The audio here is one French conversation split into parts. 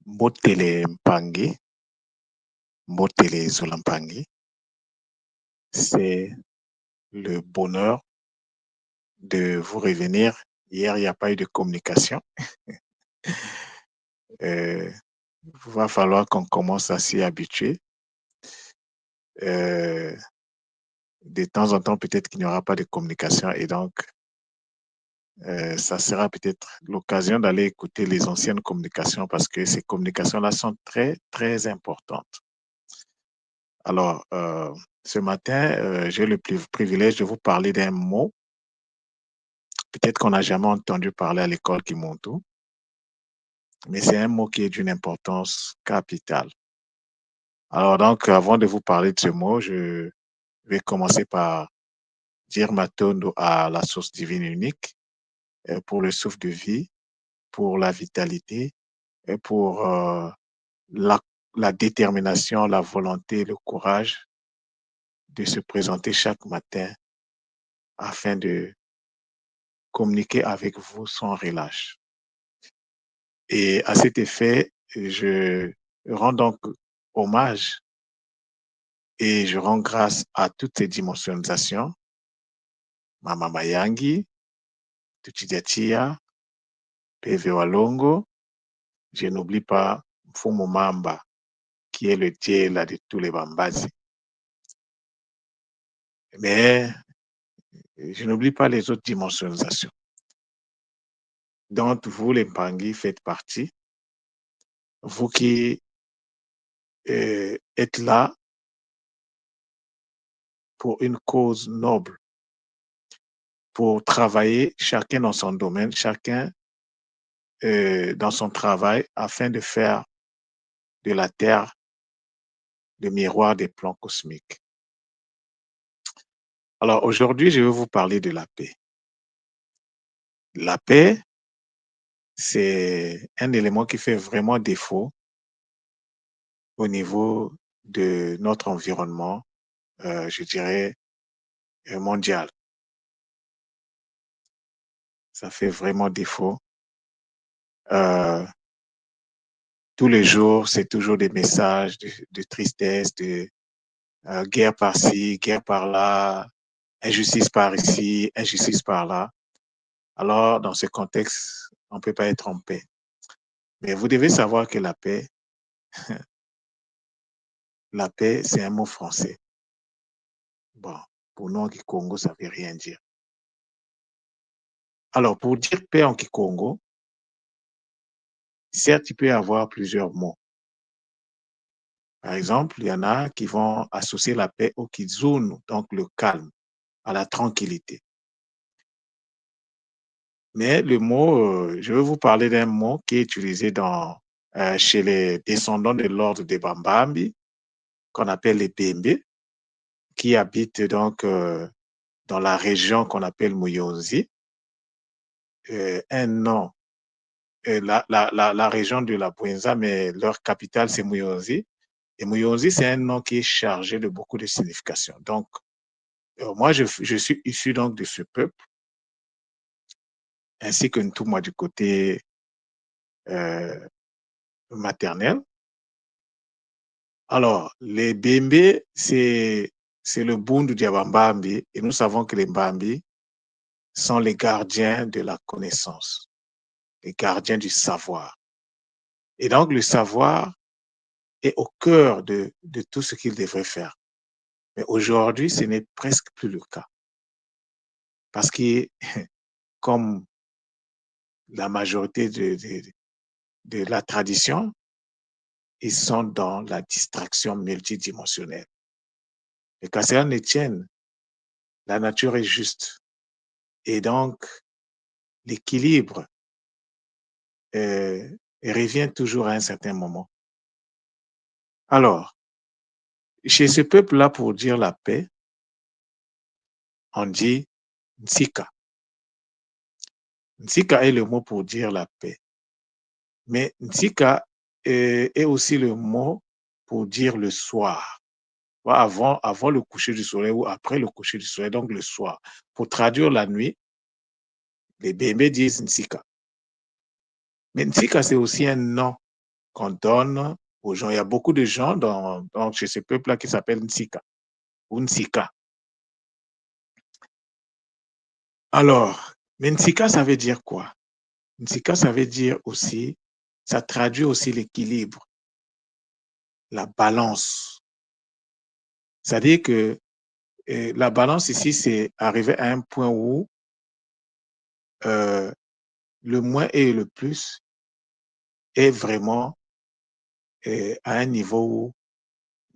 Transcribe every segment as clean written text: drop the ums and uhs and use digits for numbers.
Mbotele Mpangi, Mbotele Zolampangi, c'est le bonheur de vous revenir. Hier, il n'y a pas eu de communication. Il va falloir qu'on commence à s'y habituer. De temps en temps, peut-être qu'il n'y aura pas de communication et donc, ça sera peut-être l'occasion d'aller écouter les anciennes communications parce que ces communications-là sont très, très importantes. Alors, ce matin, j'ai le privilège de vous parler d'un mot. Peut-être qu'on n'a jamais entendu parler à l'école Kimuntu, mais c'est un mot qui est d'une importance capitale. Alors donc, avant de vous parler de ce mot, je vais commencer par dire Matondo à la source divine unique pour le souffle de vie, pour la vitalité, et pour la, la détermination, la volonté, le courage de se présenter chaque matin afin de communiquer avec vous sans relâche. Et à cet effet, je rends donc hommage et je rends grâce à toutes ces dimensionisations, Mama Mayangi, Tuchidiatia, PV Walongo, je n'oublie pas Mfumo Mamba, qui est le Dieu là, de tous les Bambazi. Mais je n'oublie pas les autres dimensionisations dont vous, les Mpangi, faites partie. Vous qui êtes là pour une cause noble, pour travailler chacun dans son domaine, chacun dans son travail afin de faire de la Terre le miroir des plans cosmiques. Alors aujourd'hui, je vais vous parler de la paix. La paix, c'est un élément qui fait vraiment défaut au niveau de notre environnement, je dirais, mondial. Ça fait vraiment défaut. Tous les jours, c'est toujours des messages de tristesse, de guerre par-ci, guerre par-là, injustice par ici, injustice par-là. Alors, dans ce contexte, on ne peut pas être en paix. Mais vous devez savoir que la paix, c'est un mot français. Bon, pour nous en Kikongo, ça ne veut rien dire. Alors, pour dire paix en Kikongo, certes, il peut y avoir plusieurs mots. Par exemple, il y en a qui vont associer la paix au kizunu, donc le calme, à la tranquillité. Mais le mot, je vais vous parler d'un mot qui est utilisé chez les descendants de l'ordre des Bambambi, qu'on appelle les Bembe, qui habitent donc dans la région qu'on appelle Muyonzi. Un nom, la région de la Bouenza, mais leur capitale, c'est Muyonzi. Et Muyonzi, c'est un nom qui est chargé de beaucoup de significations. Donc, moi, je suis issu donc de ce peuple, ainsi que tout moi du côté maternel. Alors, les Bembe, c'est le Bundu Diabambambi, et nous savons que les Mbambi sont les gardiens de la connaissance, les gardiens du savoir. Et donc, le savoir est au cœur de tout ce qu'ils devraient faire. Mais aujourd'hui, ce n'est presque plus le cas. Parce que, comme la majorité de la tradition, ils sont dans la distraction multidimensionnelle. Et qu'à cela ne tienne, la nature est juste. Et donc, l'équilibre revient toujours à un certain moment. Alors, chez ce peuple-là, pour dire la paix, on dit Nsika. Nsika est le mot pour dire la paix. Mais Nsika est aussi le mot pour dire le soir. Avant le coucher du soleil ou après le coucher du soleil, donc le soir. Pour traduire la nuit, les Bembe disent Nsika. Mais Nsika, c'est aussi un nom qu'on donne aux gens. Il y a beaucoup de gens chez ce peuple-là qui s'appelle Nsika ou Nsika. Alors, mais Nsika, ça veut dire quoi? Nsika, ça veut dire aussi, ça traduit aussi l'équilibre, la balance. C'est-à-dire que la balance ici, c'est arriver à un point où euh, le moins et le plus est vraiment à un niveau où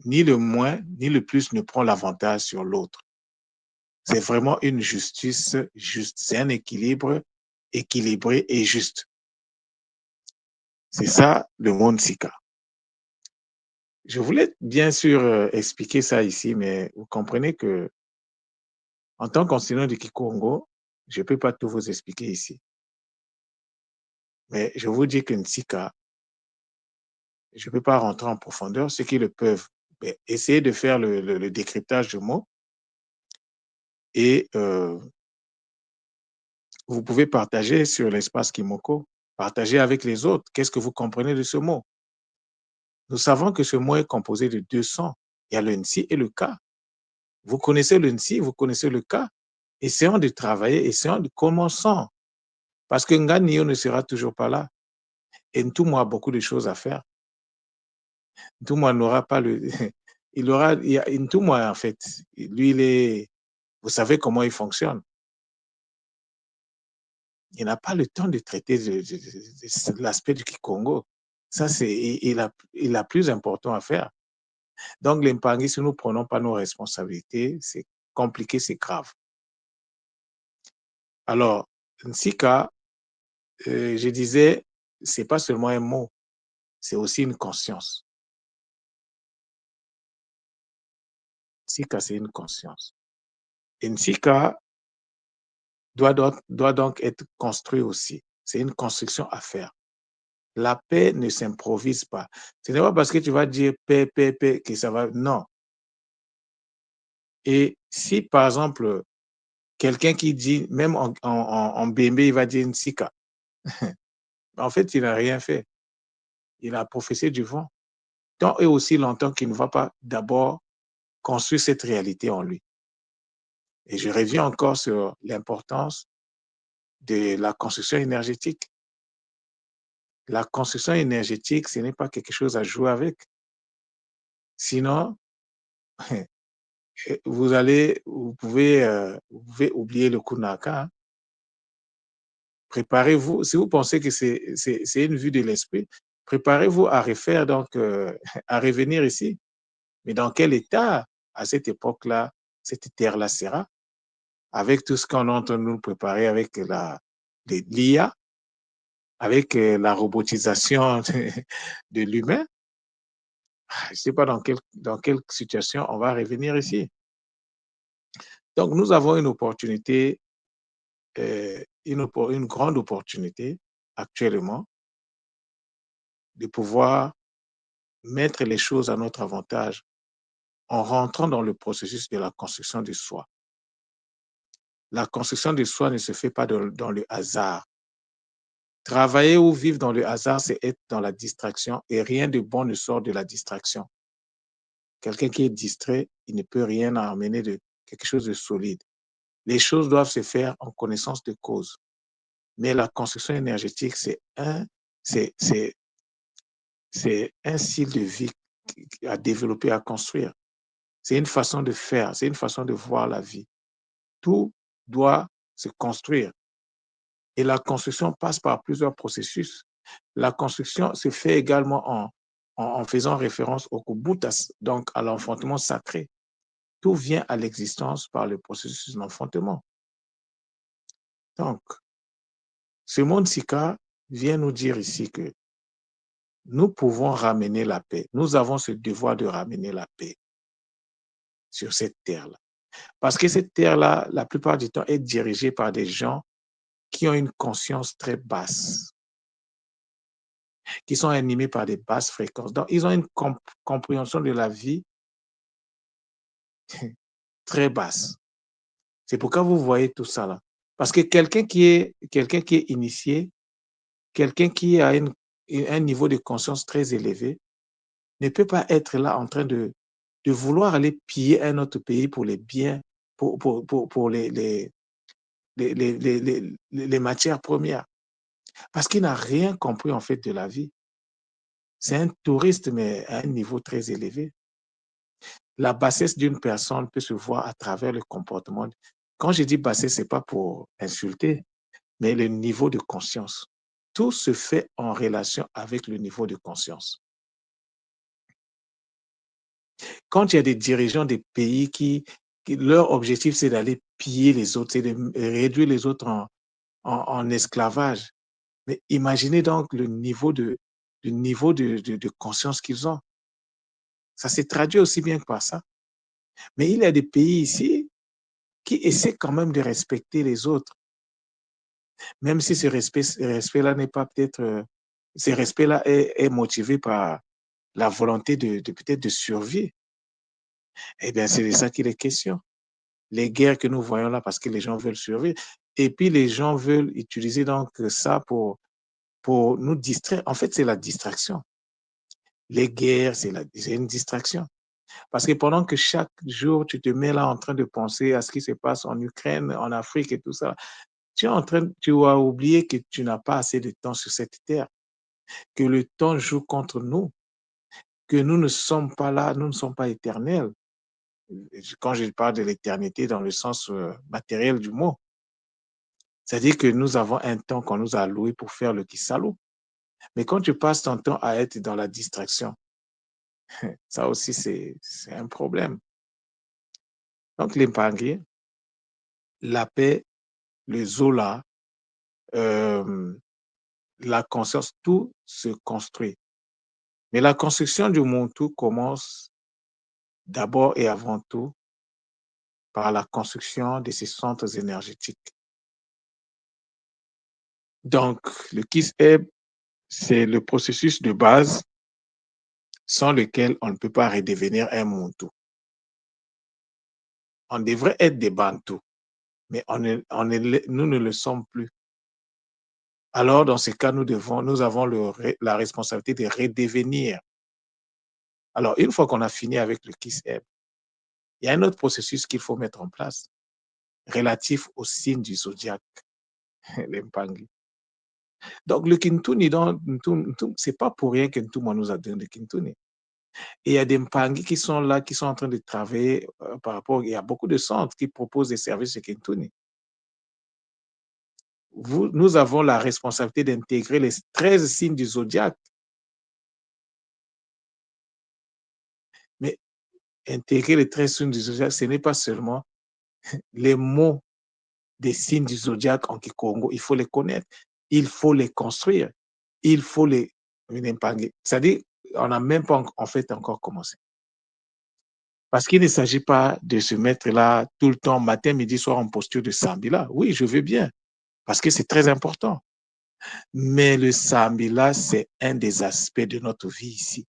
ni le moins ni le plus ne prend l'avantage sur l'autre. C'est vraiment une justice juste. C'est un équilibre équilibré et juste. C'est ça le monde Sika. Je voulais bien sûr expliquer ça ici, mais vous comprenez que en tant qu'enseignant du Kikongo, je ne peux pas tout vous expliquer ici. Mais je vous dis que Nsika, je ne peux pas rentrer en profondeur. Ceux qui le peuvent, ben, essayer de faire le décryptage du mot et vous pouvez partager sur l'espace Kimoko, partager avec les autres. Qu'est-ce que vous comprenez de ce mot? Nous savons que ce mot est composé de deux sons. Il y a le Nsi et le Ka. Vous connaissez le Nsi, vous connaissez le Ka. Essayons de travailler, essayons de commencer. Parce que Nganio ne sera toujours pas là. Et Ntoumou a beaucoup de choses à faire. Ntoumou n'aura pas le. Il aura. Ntoumou, en fait, lui, il est. Vous savez comment il fonctionne. Il n'a pas le temps de traiter de l'aspect du Kikongo. Ça, c'est. Il a plus important à faire. Donc, l'Impangi, si nous ne prenons pas nos responsabilités, c'est compliqué, c'est grave. Alors, Nsika, je disais, c'est pas seulement un mot, c'est aussi une conscience. Nsika, c'est une conscience. Et Nsika doit donc être construit aussi. C'est une construction à faire. La paix ne s'improvise pas. Ce n'est pas parce que tu vas dire paix, paix, paix que ça va. Non. Et si, par exemple, quelqu'un qui dit, même en BMB, il va dire Nsika, en fait, il n'a rien fait. Il a professé du vent. Tant et aussi longtemps qu'il ne va pas d'abord construire cette réalité en lui. Et je reviens encore sur l'importance de la construction énergétique. La construction énergétique, ce n'est pas quelque chose à jouer avec. Sinon, vous pouvez oublier le Kunaka. Hein. Préparez-vous, si vous pensez que c'est une vue de l'esprit, préparez-vous à refaire, donc, à revenir ici. Mais dans quel état, à cette époque-là, cette terre-là sera, avec tout ce qu'on est en train de nous préparer avec l'IA, avec la robotisation de l'humain, je ne sais pas dans quelle situation on va revenir ici. Donc, nous avons une opportunité, une grande opportunité actuellement de pouvoir mettre les choses à notre avantage en rentrant dans le processus de la construction de soi. La construction de soi ne se fait pas dans le hasard. Travailler ou vivre dans le hasard, c'est être dans la distraction et rien de bon ne sort de la distraction. Quelqu'un qui est distrait, il ne peut rien amener de quelque chose de solide. Les choses doivent se faire en connaissance de cause. Mais la construction énergétique, c'est, c'est, c'est un style de vie à développer, à construire. C'est une façon de faire, c'est une façon de voir la vie. Tout doit se construire. Et la construction passe par plusieurs processus. La construction se fait également en faisant référence au Kubutas, donc à l'enfantement sacré. Tout vient à l'existence par le processus d'enfantement. Donc, ce monde Sika vient nous dire ici que nous pouvons ramener la paix. Nous avons ce devoir de ramener la paix sur cette terre-là. Parce que cette terre-là, la plupart du temps, est dirigée par des gens qui ont une conscience très basse, qui sont animés par des basses fréquences. Donc, ils ont une compréhension de la vie très basse. C'est pourquoi vous voyez tout ça là. Parce que quelqu'un qui est initié, quelqu'un qui a un niveau de conscience très élevé ne peut pas être là en train de vouloir aller piller un autre pays pour les biens, pour les matières premières. Parce qu'il n'a rien compris en fait de la vie. C'est un touriste, mais à un niveau très élevé. La bassesse d'une personne peut se voir à travers le comportement. Quand je dis bassesse, ce n'est pas pour insulter, mais le niveau de conscience. Tout se fait en relation avec le niveau de conscience. Quand il y a des dirigeants des pays qui leur objectif, c'est d'aller piller les autres, c'est de réduire les autres en esclavage. Mais imaginez donc le niveau de conscience qu'ils ont. Ça s'est traduit aussi bien que par ça. Mais il y a des pays ici qui essaient quand même de respecter les autres, même si ce respect-là n'est pas peut-être, ce respect-là est motivé par la volonté de peut-être de survie. Eh bien, c'est de ça qu'il est question. Les guerres que nous voyons là, parce que les gens veulent survivre. Et puis, les gens veulent utiliser donc ça pour nous distraire. En fait, c'est la distraction. Les guerres, c'est une distraction. Parce que pendant que chaque jour, tu te mets là en train de penser à ce qui se passe en Ukraine, en Afrique et tout ça, tu as oublié que tu n'as pas assez de temps sur cette terre, que le temps joue contre nous, que nous ne sommes pas là, nous ne sommes pas éternels. Quand je parle de l'éternité dans le sens matériel du mot, c'est-à-dire que nous avons un temps qu'on nous a alloué pour faire le kisalo. Mais quand tu passes ton temps à être dans la distraction, ça aussi, c'est un problème. Donc, l'épargne, la paix, le zola, euh, la conscience, tout se construit. Mais la construction du monde, tout commence d'abord et avant tout par la construction de ces centres énergétiques. Donc, le KISS-EB, c'est le processus de base sans lequel on ne peut pas redevenir un Muntu. On devrait être des Bantous, mais nous ne le sommes plus. Alors, dans ce cas, nous avons la responsabilité de redevenir. Alors, une fois qu'on a fini avec le KISS-EB, il y a un autre processus qu'il faut mettre en place, relatif au signe du zodiaque, les Mpangi. Donc, le Kintuni, ce n'est pas pour rien que Ntuma nous a donné le Kintuni. Et il y a des Mpangi qui sont là, qui sont en train de travailler par rapport. Il y a beaucoup de centres qui proposent des services de Kintuni. Nous avons la responsabilité d'intégrer les 13 signes du zodiaque. Mais intégrer les 13 signes du zodiaque, ce n'est pas seulement les mots des signes du zodiaque en Kikongo. Il faut les connaître, il faut les construire, il faut les. C'est-à-dire, on n'a même pas en fait encore commencé. Parce qu'il ne s'agit pas de se mettre là tout le temps, matin, midi, soir, en posture de Sambila. Oui, je veux bien, parce que c'est très important. Mais le Sambila, c'est un des aspects de notre vie ici.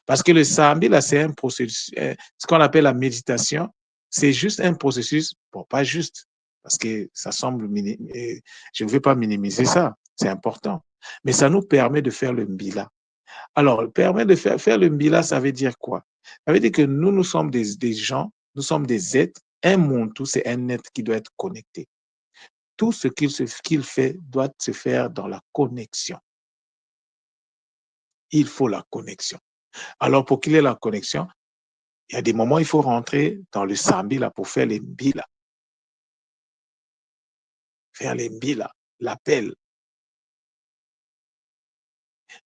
Parce que le Sambila, c'est un processus, ce qu'on appelle la méditation, c'est juste un processus, bon, pas juste, parce que ça semble, je ne veux pas minimiser ça, c'est important. Mais ça nous permet de faire le Mbila. Alors, permet de faire le Mbila, ça veut dire quoi? Ça veut dire que nous sommes des gens, nous sommes des êtres. Un Muntu, c'est un être qui doit être connecté. Tout ce qu'il fait doit se faire dans la connexion. Il faut la connexion. Alors, pour qu'il y ait la connexion, il y a des moments, il faut rentrer dans le Sambila pour faire les Mbila. Faire les Mbila, l'appel.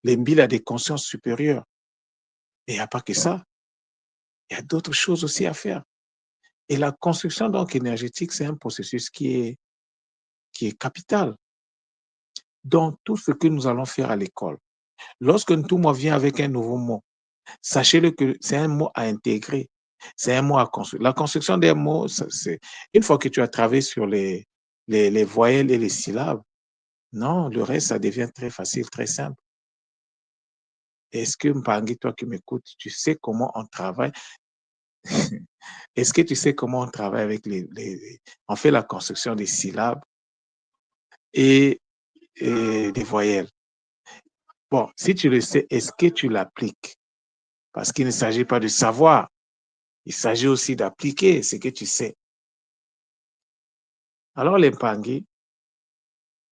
Les Mbila des consciences supérieures. Mais il n'y a pas que ça. Il y a d'autres choses aussi à faire. Et la construction donc énergétique, c'est un processus qui est capital dans tout ce que nous allons faire à l'école. Lorsque Ntouma vient avec un nouveau mot, sachez-le que c'est un mot à intégrer, c'est un mot à construire. La construction des mots, c'est une fois que tu as travaillé sur les voyelles et les syllabes, non, le reste, ça devient très facile, très simple. Est-ce que, Mpangi, toi qui m'écoutes, tu sais comment on travaille? Est-ce que tu sais comment on travaille avec on fait la construction des syllabes et des voyelles? Bon, si tu le sais, est-ce que tu l'appliques? Parce qu'il ne s'agit pas de savoir, il s'agit aussi d'appliquer ce que tu sais. Alors, les Pangui,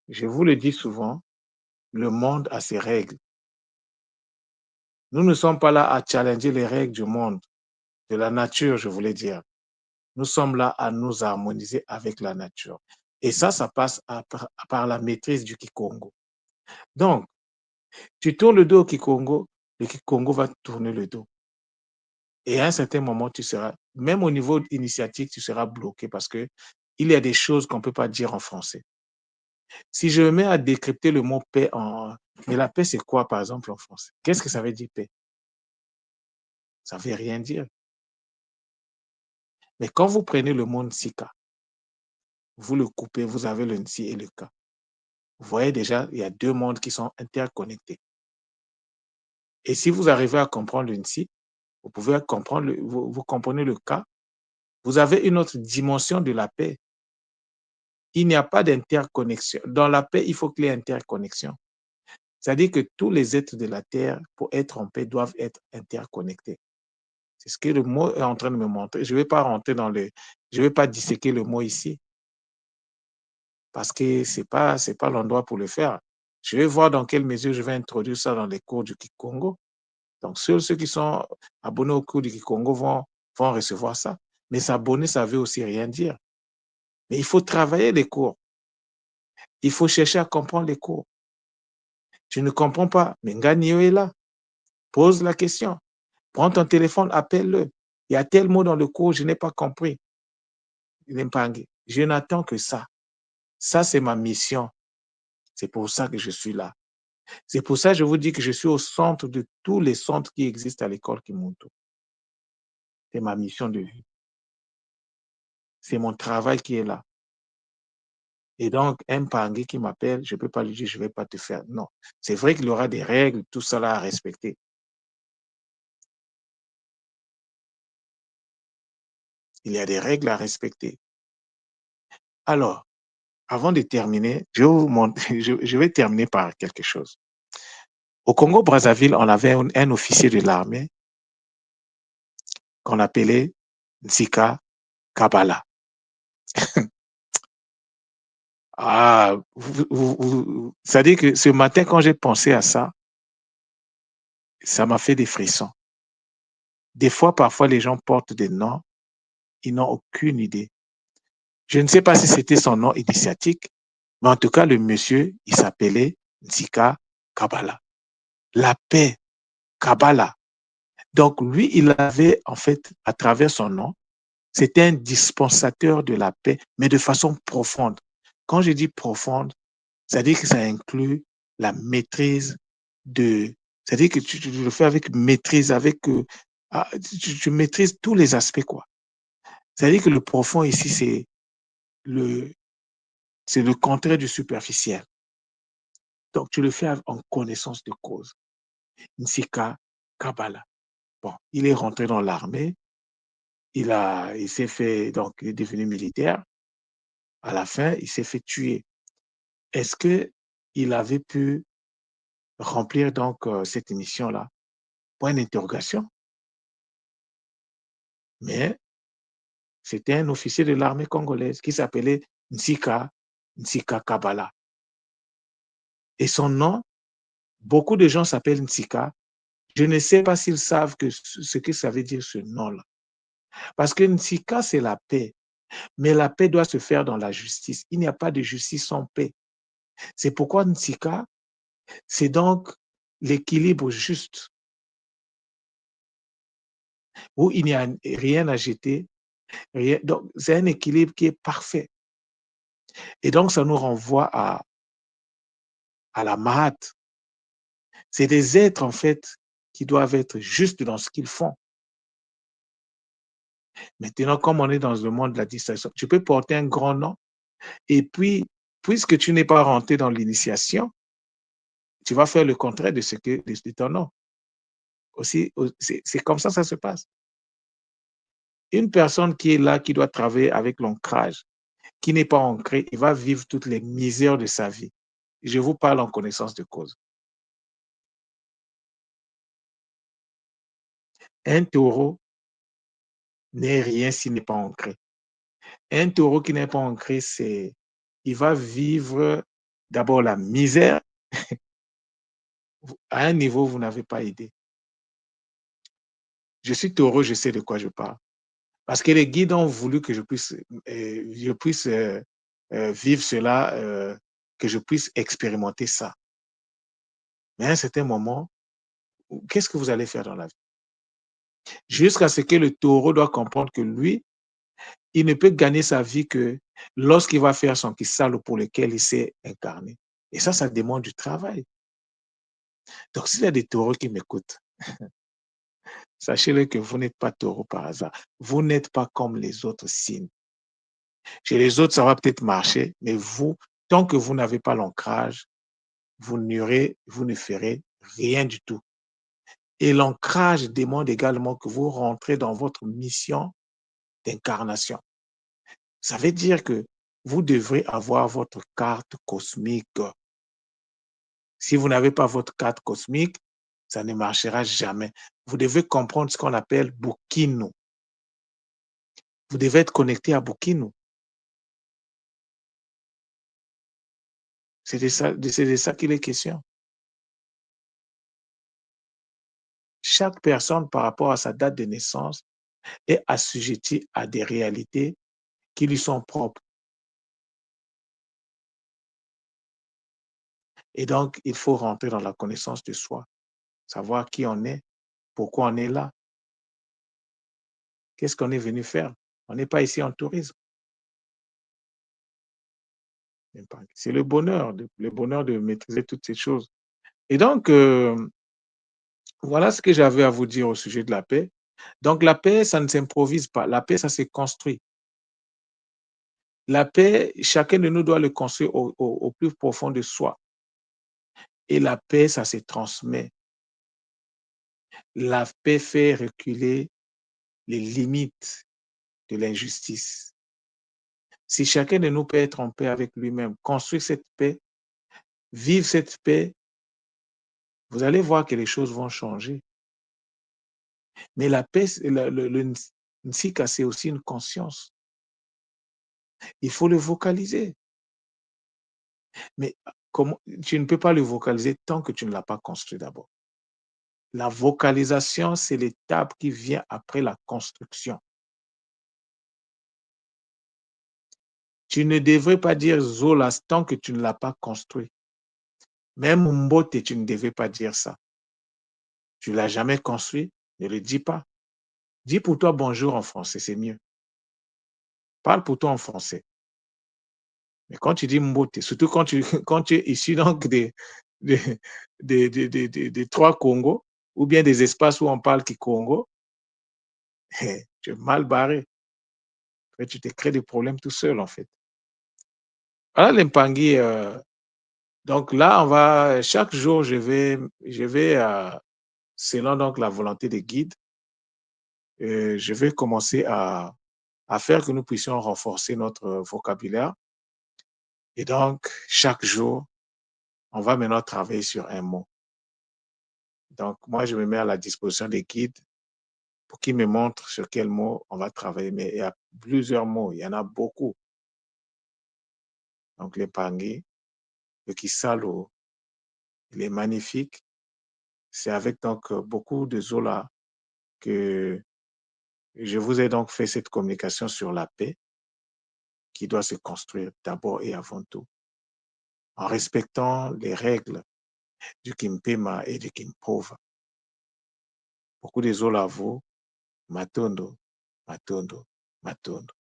je vous le dis souvent, le monde a ses règles. Nous ne sommes pas là à challenger les règles du monde, de la nature, je voulais dire. Nous sommes là à nous harmoniser avec la nature. Et ça passe par la maîtrise du Kikongo. Donc, tu tournes le dos au Kikongo, le Kikongo va tourner le dos. Et à un certain moment, tu seras, même au niveau initiatique, tu seras bloqué parce que il y a des choses qu'on ne peut pas dire en français. Si je me mets à décrypter le mot paix mais la paix, c'est quoi, par exemple, en français? Qu'est-ce que ça veut dire paix? Ça ne veut rien dire. Mais quand vous prenez le mot Nsika, vous le coupez, vous avez le Nsi et le Ka. Vous voyez déjà, il y a deux mondes qui sont interconnectés. Et si vous arrivez à comprendre le Nsi, vous pouvez comprendre, vous comprenez le Ka, vous avez une autre dimension de la paix. Il n'y a pas d'interconnexion. Dans la paix, il faut qu'il y ait interconnexion. C'est-à-dire que tous les êtres de la Terre, pour être en paix, doivent être interconnectés. C'est ce que le mot est en train de me montrer. Je ne vais pas rentrer je ne vais pas disséquer le mot ici, parce que c'est pas l'endroit pour le faire. Je vais voir dans quelle mesure je vais introduire ça dans les cours du Kikongo. Donc, ceux qui sont abonnés au cours du Kikongo vont recevoir ça. Mais s'abonner, ça veut aussi rien dire. Mais il faut travailler les cours. Il faut chercher à comprendre les cours. Tu ne comprends pas, mais Nganio est là. Pose la question. Prends ton téléphone, appelle-le. Il y a tel mot dans le cours, je n'ai pas compris. Je n'attends que ça. Ça, c'est ma mission. C'est pour ça que je suis là. C'est pour ça que je vous dis que je suis au centre de tous les centres qui existent à l'école Kimuntu. C'est ma mission de vie. C'est mon travail qui est là. Et donc, un Pangui qui m'appelle, je ne peux pas lui dire, je ne vais pas te faire. Non. C'est vrai qu'il y aura des règles, tout ça là à respecter. Il y a des règles à respecter. Alors, avant de terminer, je vais terminer par quelque chose. Au Congo-Brazzaville, on avait un officier de l'armée qu'on appelait Nzika Kabala. Ah, c'est-à-dire que ce matin, quand j'ai pensé à ça, ça m'a fait des frissons. Des fois, parfois, les gens portent des noms, ils n'ont aucune idée. Je ne sais pas si c'était son nom initiatique, mais en tout cas, le monsieur, il s'appelait Nzika Kabala. La paix, Kabala. Donc, lui, il avait, en fait, à travers son nom, c'était un dispensateur de la paix, mais de façon profonde. Quand je dis profonde, c'est-à-dire que ça inclut la maîtrise de... C'est-à-dire que tu le fais avec maîtrise, tu maîtrises tous les aspects, quoi. C'est-à-dire que le profond ici, le, c'est le contraire du superficiel. Donc, tu le fais en connaissance de cause. Nsika Kabbalah. Bon, il est rentré dans l'armée, il s'est fait, donc, il est devenu militaire. À la fin, il s'est fait tuer. Est-ce que il avait pu remplir donc cette émission-là? Point d'interrogation. Mais c'était un officier de l'armée congolaise qui s'appelait Nsika Kabala. Et son nom, beaucoup de gens s'appellent Nsika. Je ne sais pas s'ils savent ce que ça veut dire ce nom-là. Parce que Nsika, c'est la paix. Mais la paix doit se faire dans la justice. Il n'y a pas de justice sans paix. C'est pourquoi Nsika, c'est donc l'équilibre juste, où il n'y a rien à jeter. Rien. Donc, c'est un équilibre qui est parfait. Et donc, ça nous renvoie à la Mahat. C'est des êtres, en fait, qui doivent être justes dans ce qu'ils font. Maintenant, comme on est dans le monde de la distraction, tu peux porter un grand nom et puis, puisque tu n'es pas rentré dans l'initiation, tu vas faire le contraire de ton nom. Aussi, c'est comme ça se passe. Une personne qui est là, qui doit travailler avec l'ancrage, qui n'est pas ancré, il va vivre toutes les misères de sa vie. Je vous parle en connaissance de cause. Un taureau n'est rien s'il n'est pas ancré. Un taureau qui n'est pas ancré, c'est il va vivre d'abord la misère. À un niveau, vous n'avez pas idée. Je suis taureau, je sais de quoi je parle. Parce que les guides ont voulu que je puisse vivre cela, que je puisse expérimenter ça. Mais à un certain moment, qu'est-ce que vous allez faire dans la vie? Jusqu'à ce que le taureau doit comprendre que lui, il ne peut gagner sa vie que lorsqu'il va faire son kissalo pour lequel il s'est incarné. Et ça demande du travail. Donc, s'il y a des taureaux qui m'écoutent, sachez-le que vous n'êtes pas taureau par hasard. Vous n'êtes pas comme les autres signes. Chez les autres, ça va peut-être marcher, mais vous, tant que vous n'avez pas l'ancrage, vous ne ferez rien du tout. Et l'ancrage demande également que vous rentrez dans votre mission d'incarnation. Ça veut dire que vous devrez avoir votre carte cosmique. Si vous n'avez pas votre carte cosmique, ça ne marchera jamais. Vous devez comprendre ce qu'on appelle Bukinu. Vous devez être connecté à Bukinu. C'est de ça qu'il est question. Chaque personne, par rapport à sa date de naissance, est assujettie à des réalités qui lui sont propres. Et donc, il faut rentrer dans la connaissance de soi, savoir qui on est, pourquoi on est là, qu'est-ce qu'on est venu faire. On n'est pas ici en tourisme. C'est le bonheur de maîtriser toutes ces choses. Et donc, voilà ce que j'avais à vous dire au sujet de la paix. Donc, la paix, ça ne s'improvise pas. La paix, ça se construit. La paix, chacun de nous doit le construire au plus profond de soi. Et la paix, ça se transmet. La paix fait reculer les limites de l'injustice. Si chacun de nous peut être en paix avec lui-même, construire cette paix, vivre cette paix, vous allez voir que les choses vont changer. Mais la paix, le Nsika, c'est aussi une conscience. Il faut le vocaliser. Mais comment, tu ne peux pas le vocaliser tant que tu ne l'as pas construit d'abord. La vocalisation, c'est l'étape qui vient après la construction. Tu ne devrais pas dire Zolas tant que tu ne l'as pas construit. Même Mbote, tu ne devais pas dire ça. Tu ne l'as jamais construit, ne le dis pas. Dis pour toi bonjour en français, c'est mieux. Parle pour toi en français. Mais quand tu dis Mbote, surtout quand tu es issu donc des, des trois Congos, ou bien des espaces où on parle qui Congo, tu es mal barré. Tu te crées des problèmes tout seul, en fait. Voilà l'Impangui. Donc là, chaque jour, je vais selon donc la volonté des guides, je vais commencer à faire que nous puissions renforcer notre vocabulaire. Et donc, chaque jour, on va maintenant travailler sur un mot. Donc, moi, je me mets à la disposition des guides pour qu'ils me montrent sur quel mot on va travailler. Mais il y a plusieurs mots, il y en a beaucoup. Donc, l'Impangui, le Kisalo, il est magnifique. C'est avec donc beaucoup de Zola que je vous ai donc fait cette communication sur la paix qui doit se construire d'abord et avant tout, en respectant les règles du Kimpema et du Kimpova. Beaucoup de Zola vous, Matondo, Matondo, Matondo.